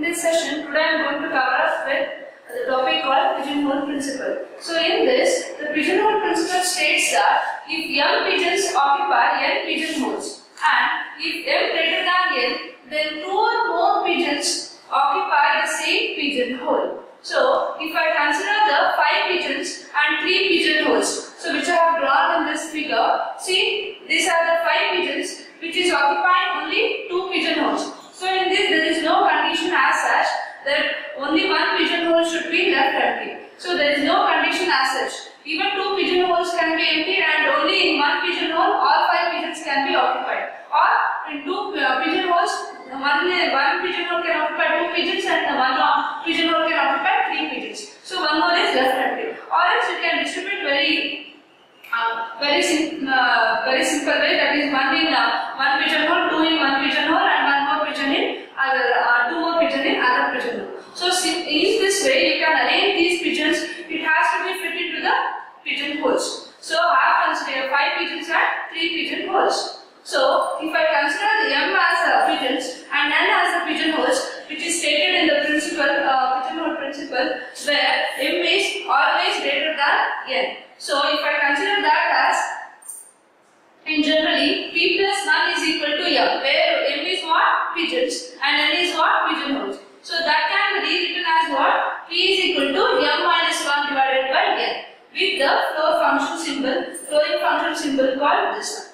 this session, today I am going to cover up with the topic called pigeonhole principle. So in this, the pigeonhole principle states that if young pigeons occupy n pigeonholes and if m greater than n, then 2 or more pigeons occupy the same pigeonhole. So if I consider the 5 pigeons and 3 pigeonholes, so which I have drawn in this figure, see these are the 5 pigeons which is occupying only 2 pigeonholes. So in this there is no condition as such that only 1 pigeonhole should be left empty. So there is no condition as such. Even 2 pigeonholes can be empty and only in 1 pigeonhole all 5 pigeons can be occupied. Or in 2 pigeonholes, one pigeonhole can occupy 2 pigeons and one pigeonhole can occupy 3 pigeons. So one hole is left empty. Or else you can distribute very simple way, that is 1 in 1 pigeonhole, 2 in 1 pigeonhole and 1 more pigeon in other, 2 more pigeon in other pigeonhole. So in this way you can arrange these pigeons. It has to be fit into the pigeonholes. So I have considered 5 pigeons and 3 pigeonholes. So if I consider the m as pigeons and n as the pigeonholes, which is stated in the principle, pigeonhole principle, where m is always greater than n. So if I consider that as, in generally, p plus 1 is equal to m, where m is what? Pigeons and n is what? Pigeonholes. So that can be rewritten as what? P is equal to m minus 1 divided by n with the flowing function symbol called this one.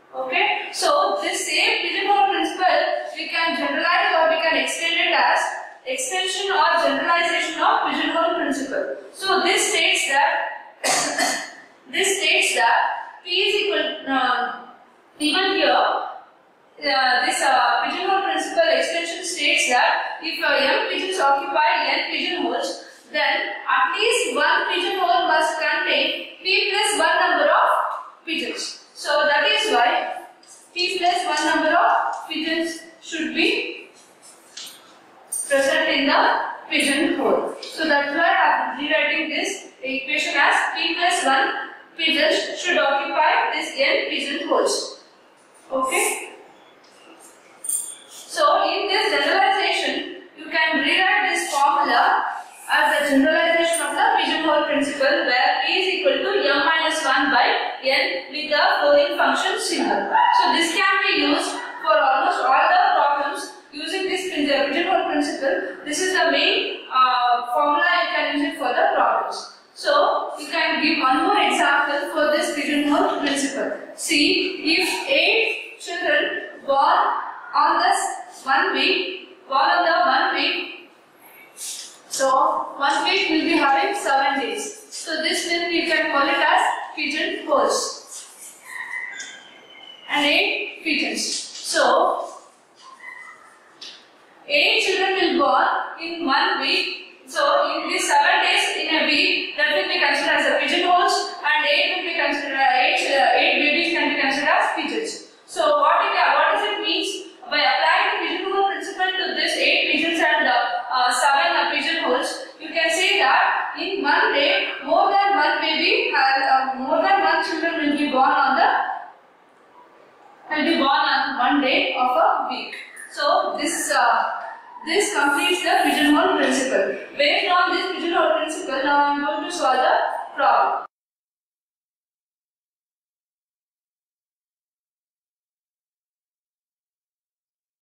Okay, so this same pigeonhole principle we can generalize or we can extend it as extension or generalization of pigeonhole principle. So this states that P is equal even here this pigeonhole principle extension states that if m pigeons occupy n pigeonholes, then at least 1 pigeonhole must contain p plus 1 number of pigeons. So that is why p plus 1 number of pigeons should be present in the pigeonhole. So that's why I am rewriting this equation as p plus 1 pigeons should occupy this n pigeonholes. Okay. So in this generalization, you can rewrite this formula as a generalization of the pigeonhole principle, where p is equal to m minus 1 by n with the flowing function symbol. So this can be used for almost all the problems using this pigeonhole principle. This is the main formula you can use it for the problems. So you can give one more example for this pigeonhole principle. See, if 8 children born on the 1 week, so 1 week will be having 7 days. So this then we can call it as pigeonholes and 8 pigeons. So 8 children will born in 1 week. So in these 7 days in a week, that will be considered as a pigeonholes, and 8 will be considered 8 babies can be considered as pigeons. So what does it mean? By applying the pigeonhole principle to this 8 pigeons and 7 pigeonholes, you can say that in 1 day more than 1 baby more than 1 children will be born on 1 day of a week. So this completes the pigeonhole principle. Based on this pigeonhole principle, now I am going to solve the problem.